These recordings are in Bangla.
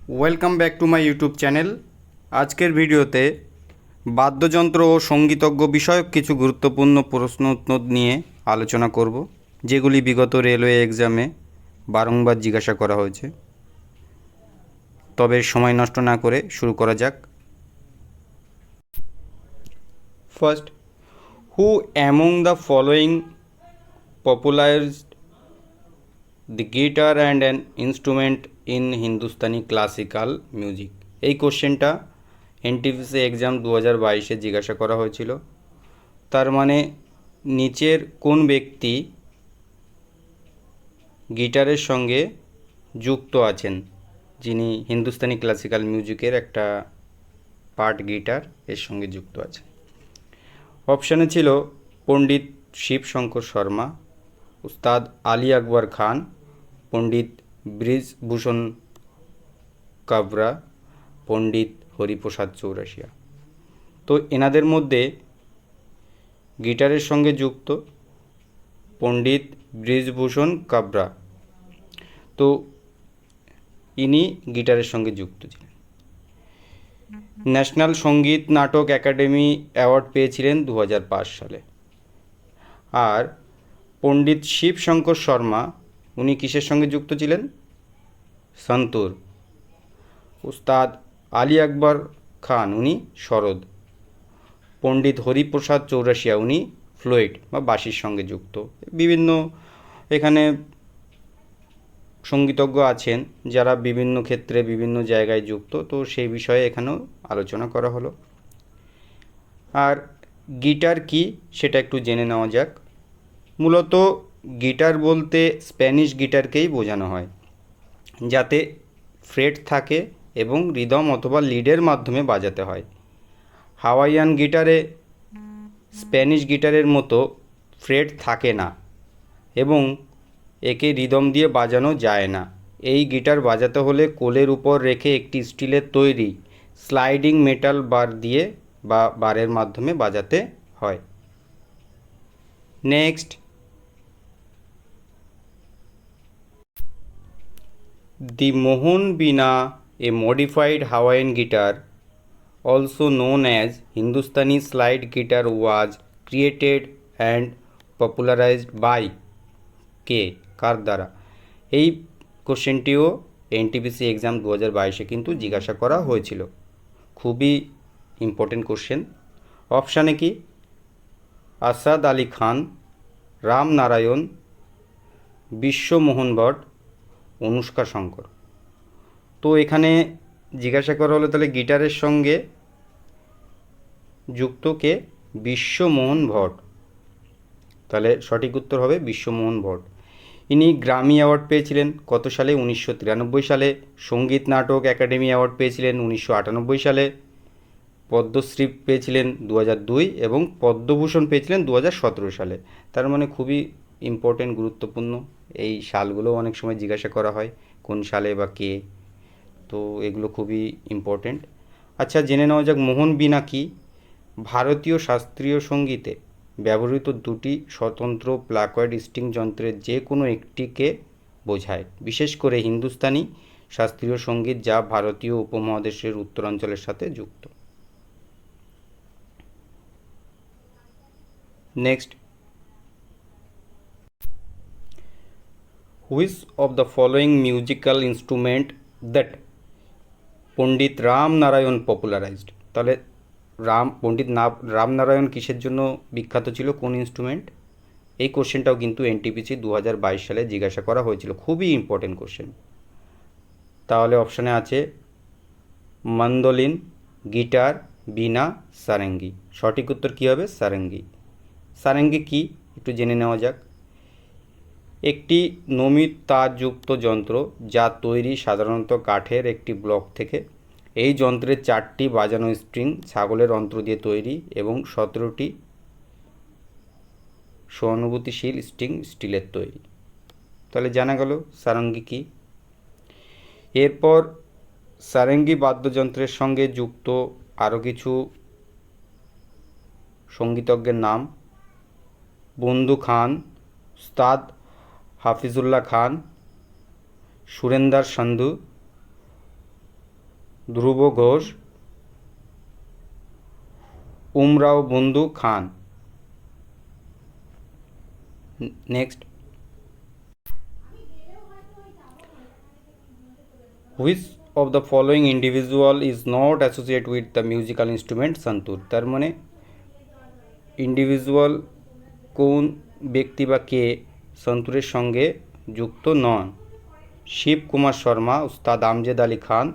Welcome back to my YouTube channel. আজকের ভিডিওতে বাদ্যযন্ত্র ও সঙ্গীতজ্ঞ বিষয়ক কিছু গুরুত্বপূর্ণ প্রশ্ন উত্তর নিয়ে আলোচনা করব, যেগুলি বিগত রেলওয়ে এক্সামে বারংবার জিজ্ঞাসা করা হয়েছে। তবে সময় নষ্ট না করে শুরু করা যাক। First, who among the following popularised the guitar and an instrument in Hindustani classical music? এই কোশ্চেনটা এনটিপিসি এক্সাম 2022-এ জিজ্ঞাসা করা হয়েছিল। তার মানে নিচের কোন ব্যক্তি গিটারের সঙ্গে যুক্ত আছেন, যিনি হিন্দুস্তানি ক্লাসিক্যাল মিউজিকের একটা পার্ট গিটার এর সঙ্গে যুক্ত আছেন? অপশানে ছিল পণ্ডিত শিবশঙ্কর শর্মা, উস্তাদ আলী আকবর খান, পণ্ডিত ব্রিজভূষণ কাবরা, পণ্ডিত হরিপ্রসাদ চৌরাশিয়া। তো এনাদের মধ্যে গিটারের সঙ্গে যুক্ত পণ্ডিত ব্রিজভূষণ কাবরা, তো ইনি গিটারের সঙ্গে যুক্ত ছিলেন। ন্যাশনাল সঙ্গীত নাটক একাডেমি অ্যাওয়ার্ড পেয়েছিলেন 2005 সালে। আর পণ্ডিত শিবশঙ্কর শর্মা, উনি কিসের সঙ্গে যুক্ত ছিলেন? সন্তুর। উস্তাদ আলী আকবর খান, উনি সরোদ। পণ্ডিত হরিপ্রসাদ চৌরাশিয়া, উনি ফ্লুইট বা বাঁশির সঙ্গে যুক্ত। বিভিন্ন এখানে সঙ্গীতজ্ঞ আছেন যারা বিভিন্ন ক্ষেত্রে বিভিন্ন জায়গায় যুক্ত, তো সেই বিষয়ে এখানেও আলোচনা করা হলো। আর গিটার কি সেটা একটু জেনে নেওয়া যাক। মূলত গিটার বলতে স্প্যানিশ গিটারকেই বোঝানো হয়, যাতে ফ্রেট থাকে এবং রিদম অথবা লিডের মাধ্যমে বাজাতে হয়। হাওয়াইয়ান গিটারে স্প্যানিশ গিটারের মতো ফ্রেট থাকে না এবং একে রিদম দিয়ে বাজানো যায় না। এই গিটার বাজাতে হলে কোলের উপর রেখে একটি স্টিলের তৈরি স্লাইডিং মেটাল বার দিয়ে বা বারের মাধ্যমে বাজাতে হয়। Next, the Mohan Veena, a modified Hawaiian guitar, also known as Hindustani slide guitar, was created and popularized by কে, কার দ্বারা? এই কোশ্চেনটিও এনটিপিসি এক্সাম 2022-এ কিন্তু জিজ্ঞাসা করা হয়েছিল। খুবই ইম্পর্টেন্ট কোশ্চেন। অপশানে কি? আসাদ আলী খান, রাম নারায়ণ, বিশ্বমোহন ভট্ট, অনুষ্কা শঙ্কর। তো এখানে জিজ্ঞাসা করা হলো তাহলে গিটারের সঙ্গে যুক্ত কে? বিশ্বমোহন ভট্ট। তাহলে সঠিক উত্তর হবে বিশ্বমোহন ভট্ট। ইনি গ্র্যামি অ্যাওয়ার্ড পেয়েছিলেন কত সালে? 1993 সালে। সঙ্গীত নাটক একাডেমি অ্যাওয়ার্ড পেয়েছিলেন 1998 সালে। পদ্মশ্রী পেয়েছিলেন 2002 এবং পদ্মভূষণ পেয়েছিলেন 2017 সালে। তার মানে খুবই ইম্পর্টেন্ট, গুরুত্বপূর্ণ। এই সালগুলো অনেক সময় জিজ্ঞাসা করা হয় কোন সালে বা কে, তো এগুলো খুবই ইম্পর্টেন্ট। আচ্ছা, জেনে নেওয়া যাক মোহন বীণা কি। ভারতীয় শাস্ত্রীয় সঙ্গীতে ব্যবহৃত দুটি স্বতন্ত্র প্লাকয়েড স্ট্রিং যন্ত্রের যে কোনো একটিকে বোঝায়, বিশেষ করে হিন্দুস্তানি শাস্ত্রীয় সঙ্গীত যা ভারতীয় উপমহাদেশের উত্তরাঞ্চলের সাথে যুক্ত। Next, which of the following musical instrument that Pandit Ram Narayan popularised? তাহলে পণ্ডিত রামনারায়ণ কিসের জন্য বিখ্যাত ছিল, কোন ইনস্ট্রুমেন্ট? এই কোশ্চেনটাও কিন্তু এনটিপিসি 2022 সালে জিজ্ঞাসা করা হয়েছিল। খুবই ইম্পর্টেন্ট কোশ্চেন। তাহলে অপশানে আছে মন্দোলিন, গিটার, বীণা, সারেঙ্গি। সঠিক উত্তর কী হবে? সারেঙ্গি। সারেঙ্গি কি একটু জেনে নেওয়া যাক। একটি নমিত তারযুক্ত যন্ত্র যা তৈরি সাধারণত কাঠের একটি ব্লক থেকে। এই যন্ত্রের 4টি বাজানো স্ট্রিং ছাগলের অন্ত্র দিয়ে তৈরি এবং 17টি সহানুভূতিশীল স্ট্রিং স্টিলের তৈরি। তাহলে জানা গেল সারেঙ্গি কি। এরপর সারেঙ্গি বাদ্যযন্ত্রের সঙ্গে যুক্ত আরও কিছু সঙ্গীতজ্ঞের নাম: বন্দু খান, উস্তাদ হাফিজুল্লাহ খান, সুরেন্দার সান্ধু, ধ্রুব Ghosh, Umrao Bundu Khan. Next, which of the following individual is not associate with the musical instrument santoor. তার মানে ইন্ডিভিজুয়াল কোন ব্যক্তি বা কে সন্তুরের সঙ্গে যুক্ত নন? শিব কুমার শর্মা, উস্তাদ আমজেদ আলী খান,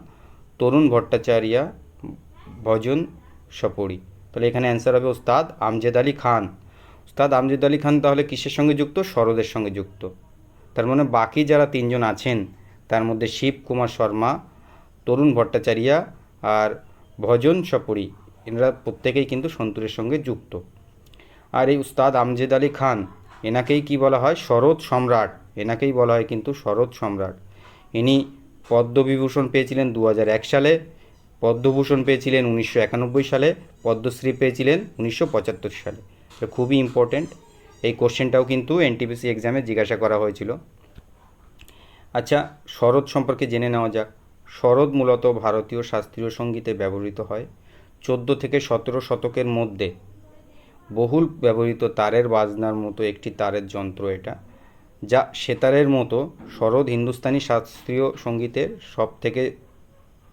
তরুণ ভট্টাচার্য, ভজন সপরি। তাহলে এখানে অ্যান্সার হবে উস্তাদ আমজেদ আলী খান। উস্তাদ আমজেদ আলী খান তাহলে কিসের সঙ্গে যুক্ত? সরোদের সঙ্গে যুক্ত। তার মানে বাকি যারা তিনজন আছেন তার মধ্যে শিব কুমার শর্মা, তরুণ ভট্টাচার্য আর ভজন সপরি, এনারা প্রত্যেকেই কিন্তু সন্তুরের সঙ্গে যুক্ত। আর এই উস্তাদ আমজেদ আলী খান, এনাকেই কি বলা হয়? শরৎ সম্রাট। এনাকেই বলা হয় কিন্তু শরৎ সম্রাট। ইনি পদ্মবিভূষণ পেয়েছিলেন 2001 সালে, পদ্মভূষণ পেয়েছিলেন 1991 সালে, পদ্মশ্রী পেয়েছিলেন 1975 সালে। এটা খুবই ইম্পর্ট্যান্ট। এই কোশ্চেনটাও কিন্তু এনটিপিসি এক্সামে জিজ্ঞাসা করা হয়েছিল। আচ্ছা, সরোদ সম্পর্কে জেনে নেওয়া যাক। সরোদ মূলত ভারতীয় শাস্ত্রীয় সঙ্গীতে ব্যবহৃত হয়। 14 থেকে 17 শতকের মধ্যে বহুল ব্যবহৃত তারের বাজনার মতো একটি তারের যন্ত্র এটা, যা সেতারের মতো। সরোদ হিন্দুস্তানি শাস্ত্রীয় সঙ্গীতের সবথেকে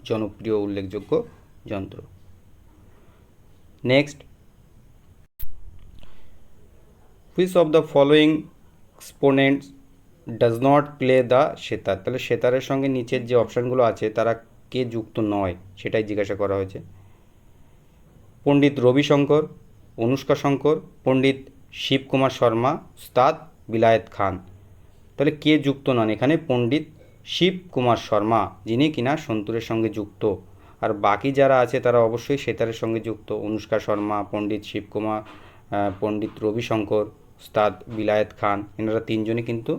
জনপ্রিয় উল্লেখযোগ্য যন্ত্র। Next, which of the following exponents does not play the sitar. তাহলে সেতারের সঙ্গে নিচের যে অপশানগুলো আছে তারা কে যুক্ত নয় সেটাই জিজ্ঞাসা করা হয়েছে। পণ্ডিত রবিশঙ্কর, অনুষ্কা শঙ্কর, পণ্ডিত শিবকুমার শর্মা, উস্তাদ বিলায়েত খান। তাহলে কে যুক্ত নন? এখানে পণ্ডিত শিবকুমার শর্মা, যিনি কিনা সন্তুরের সঙ্গে যুক্ত। আর বাকি যারা আছে তারা অবশ্যই সেতারের সঙ্গে যুক্ত। অনুষ্কা শর্মা, পণ্ডিত শিবকুমার, পণ্ডিত রবিশঙ্কর, উস্তাদ বিলায়েত খান, এনারা তিনজনই কিন্তু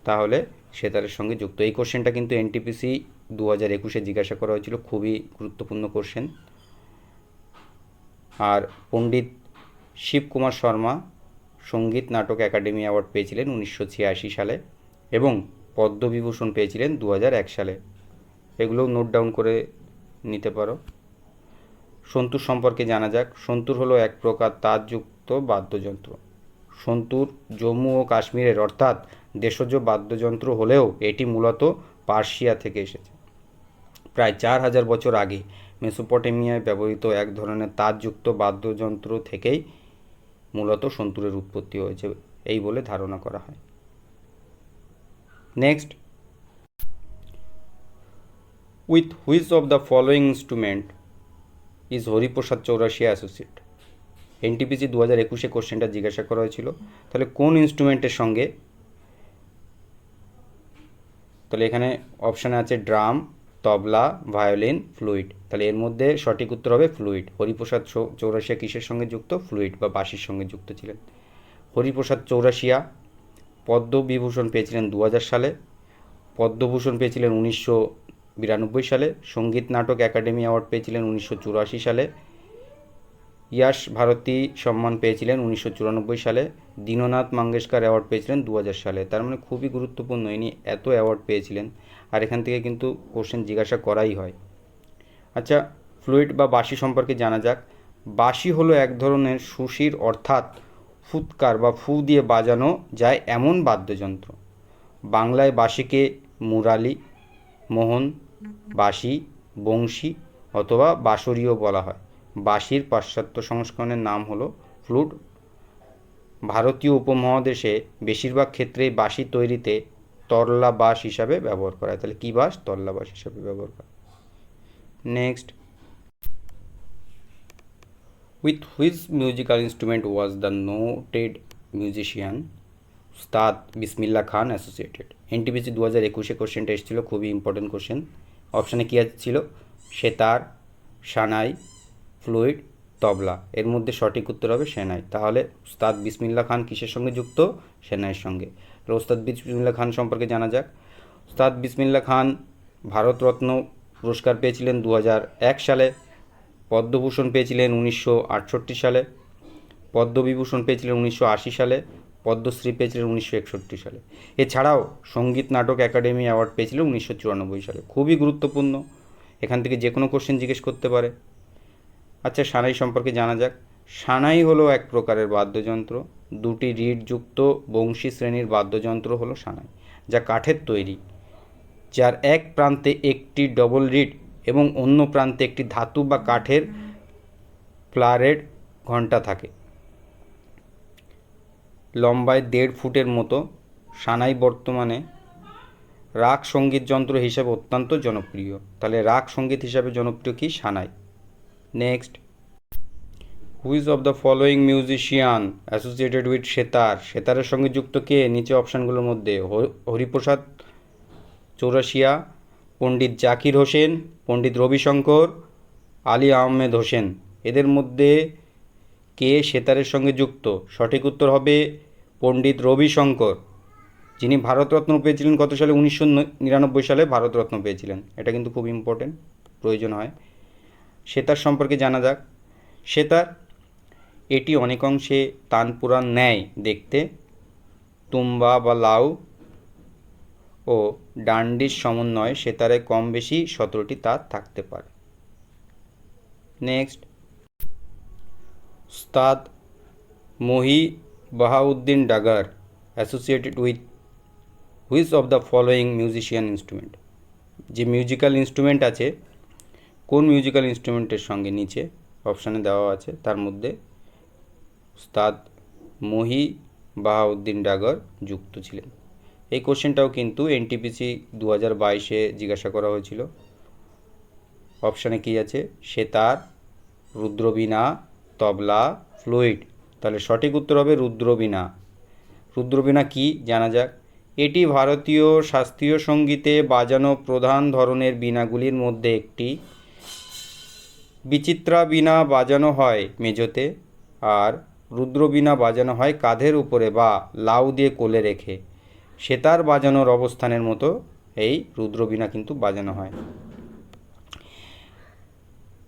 তাহলে সেতারের সঙ্গে যুক্ত। এই কোশ্চেনটা কিন্তু এনটিপিসি 2021-এ জিজ্ঞাসা করা হয়েছিল, খুবই গুরুত্বপূর্ণ কোশ্চেন। আর পণ্ডিত শিবকুমার শর্মা সঙ্গীত নাটক একাডেমি অ্যাওয়ার্ড পেয়েছিলেন 1986 সালে এবং পদ্মবিভূষণ পেয়েছিলেন 2001 সালে। এগুলোও নোট ডাউন করে নিতে পারো। সন্তুর সম্পর্কে জানা যাক। সন্তুর হলো এক প্রকার তারযুক্ত বাদ্যযন্ত্র। সন্তুর জম্মু ও কাশ্মীরের অর্থাৎ দেশজ বাদ্যযন্ত্র হলেও এটি মূলত পার্সিয়া থেকে এসেছে। প্রায় 4000 বছর আগে মেসোপটেমিয়ায় ব্যবহৃত এক ধরনের তারযুক্ত বাদ্যযন্ত্র থেকেই মূলত সন্তুরের উৎপত্তি হয়েছে এই বলে ধারণা করা হয়। Next, with which of the following instrument is Hariprasad Chaurasia associate. NTPC 2021-এ কোশ্চেনটা জিজ্ঞাসা করা হয়েছিল। তাহলে কোন ইনস্ট্রুমেন্টের সঙ্গে? তাহলে এখানে অপশানে আছে ড্রাম, তবলা, ভায়োলিন, ফ্লুইড। তাহলে এর মধ্যে সঠিক উত্তর হবে ফ্লুইড। হরিপ্রসাদ চৌরাশিয়া কিসের সঙ্গে যুক্ত? ফ্লুইড বা বাঁশির সঙ্গে যুক্ত ছিলেন। হরিপ্রসাদ চৌরাশিয়া পদ্মবিভূষণ পেয়েছিলেন 2000 সালে, পদ্মভূষণ পেয়েছিলেন 1992 সালে, সঙ্গীত নাটক একাডেমি অ্যাওয়ার্ড পেয়েছিলেন 1984 সালে, ইয়াশ ভারতী সম্মান পেয়েছিলেন 1994 সালে, দীননাথ মঙ্গেশকর অ্যাওয়ার্ড পেয়েছিলেন 2000 সালে। তার মানে খুবই গুরুত্বপূর্ণ, ইনি এত অ্যাওয়ার্ড পেয়েছিলেন। আর এখান থেকে কিন্তু কোশ্চেন জিজ্ঞাসা করাই হয়। আচ্ছা, ফ্লুইড বা বাঁশি সম্পর্কে জানা যাক। বাঁশি হলো এক ধরনের সুশির অর্থাৎ ফুৎকার বা ফু দিয়ে বাজানো যায় এমন বাদ্যযন্ত্র। বাংলায় বাঁশিকে মুরালি, মোহন, বাঁশি, বংশী অথবা বাঁশরীও বলা হয়। বাঁশির পাশ্চাত্য সংস্করণের নাম হলো ফ্লুট। ভারতীয় উপমহাদেশে বেশিরভাগ ক্ষেত্রেই বাঁশি তৈরিতে তরলা বাঁশ হিসাবে ব্যবহার করা হয়। তাহলে কী বাঁশ? তরলা বাঁশ হিসাবে ব্যবহার করা। Next, with which musical instrument was the noted musician উস্তাদ বিসমিল্লা খান অ্যাসোসিয়েটেড। এনটিপিসি 2021-এ কোশ্চেনটা এসেছিলো, খুবই ইম্পর্টেন্ট কোশ্চেন। অপশানে কী ছিল? সেতার, সানাই, ফ্লুইড, তবলা। এর মধ্যে সঠিক উত্তর হবে সেনাই। তাহলে উস্তাদ বিসমিল্লা খান কিসের সঙ্গে যুক্ত? সেনাইয়ের সঙ্গে। উস্তাদ বিসমিল্লা খান সম্পর্কে জানা যাক। উস্তাদ বিসমিল্লা খান ভারতরত্ন পুরস্কার পেয়েছিলেন 2001 সালে, পদ্মভূষণ পেয়েছিলেন 1968 সালে, পদ্মবিভূষণ পেয়েছিলেন 1980 সালে, পদ্মশ্রী পেয়েছিলেন 1961 সালে। এছাড়াও সঙ্গীত নাটক একাডেমি অ্যাওয়ার্ড পেয়েছিলেন 1994 সালে। খুবই গুরুত্বপূর্ণ। এখান থেকে যে কোনো কোশ্চেন জিজ্ঞেস করতে পারে। আচ্ছা, সানাই সম্পর্কে জানা যাক। সানাই হলো এক প্রকারের বাদ্যযন্ত্র। দুটি রিডযুক্ত বংশী শ্রেণীর বাদ্যযন্ত্র হলো সানাই, যা কাঠের তৈরি, যার এক প্রান্তে একটি ডবল রিড এবং অন্য প্রান্তে একটি ধাতু বা কাঠের ফ্লারেড ঘণ্টা থাকে। লম্বায় 1.5 ফুটের মতো, সানাই বর্তমানে রাগ সঙ্গীত যন্ত্র হিসাবে অত্যন্ত জনপ্রিয়। তাহলে রাগ সঙ্গীত হিসাবে জনপ্রিয় কি? Shehnai. Next, which of the following musician associated with sitar? সেতারের সঙ্গে যুক্ত কে নিচে অপশানগুলোর মধ্যে? হরিপ্রসাদ চৌরাশিয়া, পণ্ডিত জাকির হোসেন, পণ্ডিত রবিশঙ্কর, আলী আহমেদ হোসেন। এদের মধ্যে কে সেতারের সঙ্গে যুক্ত? সঠিক উত্তর হবে পণ্ডিত রবিশঙ্কর, যিনি ভারতরত্ন পেয়েছিলেন কত সালে? 1999 সালে ভারতরত্ন পেয়েছিলেন। এটা কিন্তু খুব ইম্পর্টেন্ট, প্রয়োজন হয়। সেতার সম্পর্কে জানা যাক। সেতার, এটি অনেকাংশে তানপুরার ন্যায় দেখতে। তুম্বা বা লাউ ও ডান্ডির সমন্বয়ে সেতারে কম বেশি 17টি তার থাকতে পারে। Next, Ustad Mohi Bahauddin Dagar associated with which of the following musician instrument? যে মিউজিক্যাল ইনস্ট্রুমেন্ট আছে, কোন মিউজিক্যাল ইনস্ট্রুমেন্টের সঙ্গে নিচে অপশানে দেওয়া আছে তার মধ্যে উস্তাদ মহি বাহাউদ্দিন ডাগার যুক্ত ছিলেন? এই কোশ্চেনটাও কিন্তু এনটিপিসি 2022-এ জিজ্ঞাসা করা হয়েছিল। অপশানে কী আছে? সেতার, রুদ্রবীণা, তবলা, ফ্লুইট। তাহলে সঠিক উত্তর হবে রুদ্রবীণা। রুদ্রবীণা কি জানা যাক। এটি ভারতীয় শাস্ত্রীয় সঙ্গীতে বাজানো প্রধান ধরনের বীণাগুলির মধ্যে একটি। বিচিত্রা বীণা বাজানো হয় মেজোতে, আর রুদ্রবীণা বাজানো হয় কাঁধের উপরে বা লাউ দিয়ে কোলে রেখে। সেতার বাজানোর অবস্থানের মতো এই রুদ্রবীণা কিন্তু বাজানো হয়।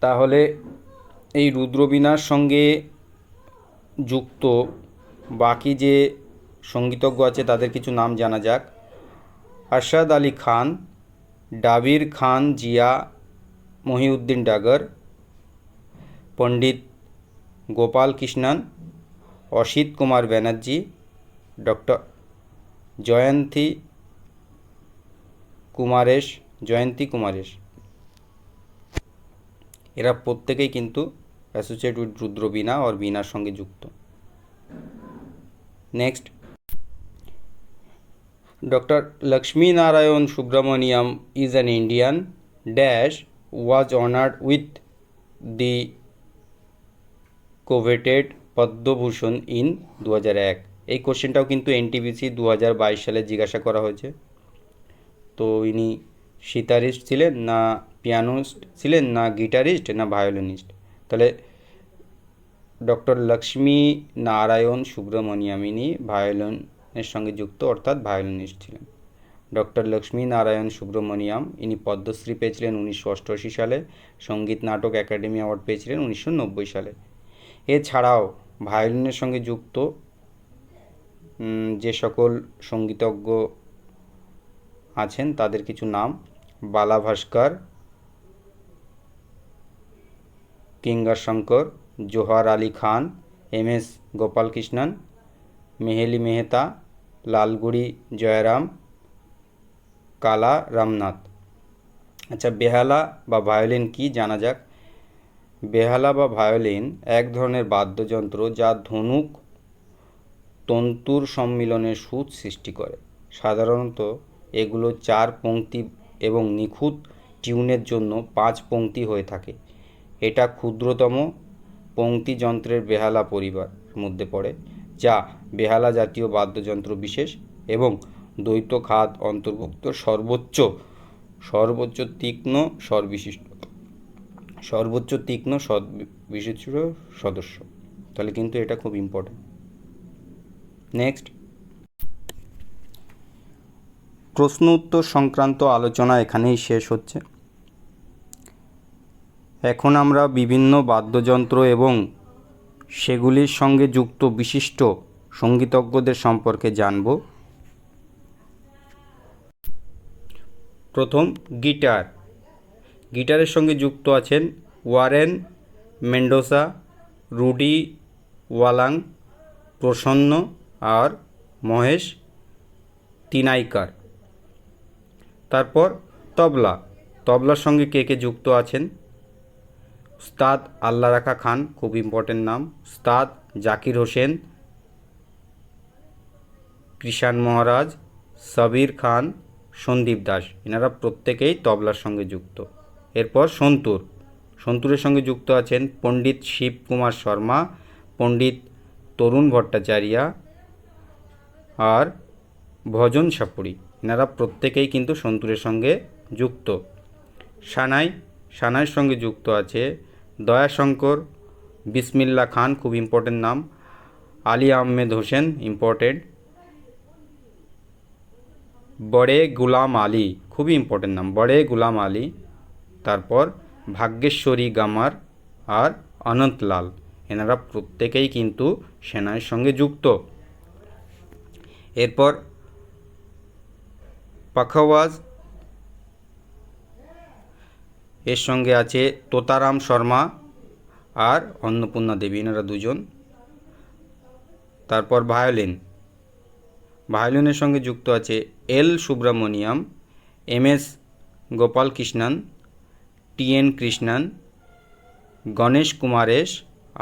তাহলে এই রুদ্রবীণার সঙ্গে যুক্ত বাকি যে সঙ্গীতজ্ঞ আছে তাদের কিছু নাম জানা যাক। আরশাদ আলী খান, ডাবির খান জিয়া, মহিউদ্দিন ডাগর, পণ্ডিত গোপাল কৃষ্ণন, অসিত কুমার ব্যানার্জি, ডক্টর জয়ন্তী কুমারেশ। এরা প্রত্যেকেই কিন্তু অ্যাসোসিয়েট উইথ রুদ্রবীণা আর বীণার সঙ্গে যুক্ত। Next, doctor Lakshmi Narayan Subramaniam is an Indian dash was honoured with the coveted Padma Bhushan in 2001। এই কোশ্চেনটাও কিন্তু এনটিপিসি 2022 সালে জিজ্ঞাসা করা হয়েছে। তো ইনি সিতারিস্ট ছিলেন, না পিয়ানোস্ট ছিলেন, না গিটারিস্ট, না ভায়োলিনিস্ট? তাহলে ডক্টর লক্ষ্মী নারায়ণ সুব্রমণিয়াম ইনি ভায়োলিনের সঙ্গে যুক্ত, অর্থাৎ ভায়োলিনিস্ট ছিলেন। ডক্টর লক্ষ্মী নারায়ণ সুব্রমণিয়াম ইনি পদ্মশ্রী পেয়েছিলেন 1988 সালে। সঙ্গীত নাটক একাডেমি অ্যাওয়ার্ড পেয়েছিলেন 1990 সালে। এছাড়াও ভায়োলিনের সঙ্গে যুক্ত যে সকল সঙ্গীতজ্ঞ আছেন তাদের কিছু নাম: বালা ভাস্কর, কিঙ্গার শঙ্কর, জোহর আলী খান, এম.এস. গোপালকৃষ্ণন, মেহেলি মেহতা, লালগুড়ি জয়রাম, কালা রামনাথ। আচ্ছা, বেহালা বা ভায়োলিন কি জানা যাক। বেহালা বা ভায়োলিন এক ধরনের বাদ্যযন্ত্র যা ধনুক তন্তুর সম্মিলনের সুর সৃষ্টি করে। সাধারণত এগুলো 4 পংক্তি এবং নিখুঁত টিউনের জন্য 5 পংক্তি হয়ে থাকে। এটা ক্ষুদ্রতম পংক্তি যন্ত্রের বেহালা পরিবার মধ্যে পড়ে, যা বেহালা জাতীয় বাদ্যযন্ত্র বিশেষ এবং দ্বৈত খাত অন্তর্ভুক্ত সর্বোচ্চ তীক্ষ্ণ স্বর বিশিষ্ট সদস্য। তাহলে কিন্তু এটা খুব ইম্পর্টেন্ট। নেক্সট, প্রশ্ন উত্তর সংক্রান্ত আলোচনা এখানেই শেষ হচ্ছে। এখন আমরা বিভিন্ন বাদ্যযন্ত্র এবং সেগুলির সঙ্গে যুক্ত বিশিষ্ট সঙ্গীতজ্ঞদের সম্পর্কে জানব। প্রথম, গিটার। গিটারের সঙ্গে যুক্ত আছেন ওয়ারেন মেন্ডোসা, রুডি ওয়ালাং, প্রসন্ন আর মহেশ তিনাইকার। তারপর তবলা, তবলার সঙ্গে কে কে যুক্ত আছেন? উস্তাদ আল্লাহ রাখা খান, খুব ইম্পর্টেন্ট নাম। উস্তাদ জাকির হোসেন, কৃষাণ মহারাজ, সাবির খান, সন্দীপ দাস, এনারা প্রত্যেকেই তবলার সঙ্গে যুক্ত। এরপর সন্তুর, সন্তুরের সঙ্গে যুক্ত আছেন পণ্ডিত শিবকুমার শর্মা, পণ্ডিত তরুণ ভট্টাচার্য আর ভজন সাপুরি, এনারা প্রত্যেকেই কিন্তু সন্তুরের সঙ্গে যুক্ত। সানাই, সানাইয়ের সঙ্গে যুক্ত আছে দয়াশঙ্কর, বিসমিল্লা খান, খুব ইম্পর্টেন্ট নাম। আলী আহমেদ হোসেন, ইম্পর্টেন্ট। বড়ে গুলাম আলী, খুবই ইম্পর্টেন্ট নাম, বড়ে গুলাম আলী। তারপর ভাগ্যেশ্বরী গামার আর অনন্তলাল, এনারা প্রত্যেকেই কিন্তু সেনাইয়ের সঙ্গে যুক্ত। এরপর পাখাওয়াজ, এর সঙ্গে আছে তোতারাম শর্মা আর অন্নপূর্ণা দেবী, এনারা দুজন। তারপর ভায়োলিন, ভায়োলিনের সঙ্গে যুক্ত আছে L Subramaniam, M S Gopalakrishnan, T N Krishnan, Ganesh Kumaresh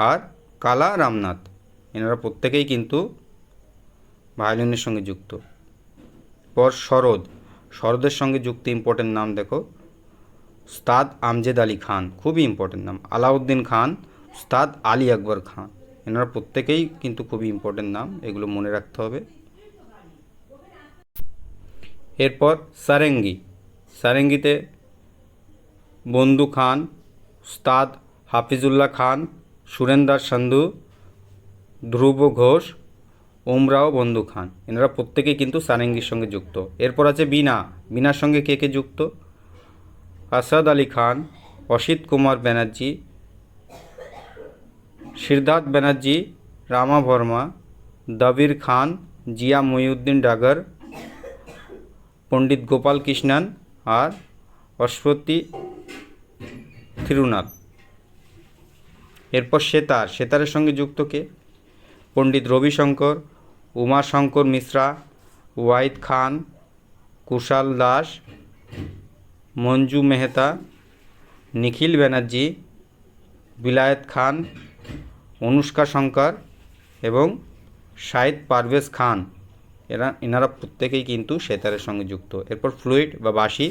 আর কালা রামনাথ, এনারা প্রত্যেকেই কিন্তু ভায়োলিনের সঙ্গে যুক্ত। পর শরদ, শরদের সঙ্গে যুক্ত ইম্পর্টেন্ট নাম দেখো উস্তাদ আমজেদ আলী খান, খুবই ইম্পর্টেন্ট নাম। আলাউদ্দিন খান, উস্তাদ আলী আকবর খান, এনারা প্রত্যেকেই কিন্তু খুবই ইম্পর্টেন্ট নাম, এগুলো মনে রাখতে হবে। এরপর সারেঙ্গি, সারেঙ্গিতে বন্দু খান, উস্তাদ হাফিজুল্লাহ খান, সুরেন্দার সান্ধু, ধ্রুব ঘোষ, ওমরাও বন্দু খান, এনারা প্রত্যেকেই কিন্তু সারেঙ্গির সঙ্গে যুক্ত। এরপর আছে বীণা, বীণার সঙ্গে কে কে যুক্ত? আসাদ আলী খান, অসিত কুমার ব্যানার্জি, সিদ্ধার্থ ব্যানার্জি, রামা বর্মা, দাবির খান, জিয়া মহিউদ্দিন ডাগর, পণ্ডিত গোপাল কৃষ্ণন আর অশ্বতী থিরুনাথ। এরপর সেতার, সেতারের সঙ্গে যুক্ত কে? পণ্ডিত রবিশঙ্কর, উমাশঙ্কর মিশ্রা, ওয়াহিদ খান, কুশাল দাস, মঞ্জু মেহতা, নিখিল ব্যানার্জি, বিলায়েত খান, অনুষ্কা শঙ্কর এবং শাহিদ পারভেজ খান, এনারা প্রত্যেকেই কিন্তু সেতারের সঙ্গে যুক্ত। এরপর ফ্লুইট বা বাঁশি,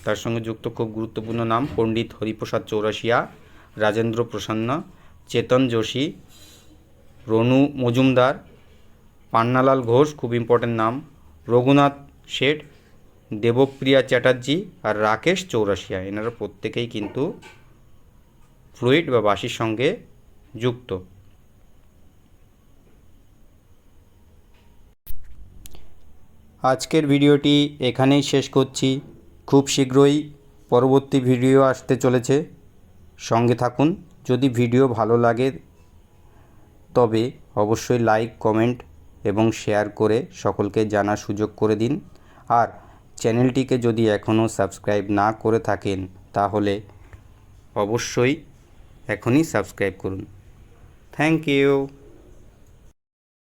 তার সঙ্গে যুক্ত খুব গুরুত্বপূর্ণ নাম পণ্ডিত হরিপ্রসাদ চৌরাশিয়া, রাজেন্দ্র প্রসন্ন, চেতন যোশী, রনু মজুমদার, পান্নালাল ঘোষ, খুব ইম্পর্টেন্ট নাম, রঘুনাথ শেঠ, দেবপ্রিয়া চ্যাটার্জি আর রাকেশ চৌরাশিয়া, এনারা প্রত্যেকেই কিন্তু ফ্লুইট বা বাঁশির সঙ্গে যুক্ত। আজকের ভিডিওটি এখানেই শেষ করছি। খুব শীঘ্রই পরবর্তী ভিডিও আসতে চলেছে, সঙ্গে থাকুন। যদি ভিডিও ভালো লাগে তবে অবশ্যই লাইক, কমেন্ট এবং শেয়ার করে সকলকে জানার সুযোগ করে দিন। আর চ্যানেলটিকে যদি এখনও সাবস্ক্রাইব না করে থাকেন তাহলে অবশ্যই এখনই সাবস্ক্রাইব করুন। Thank you.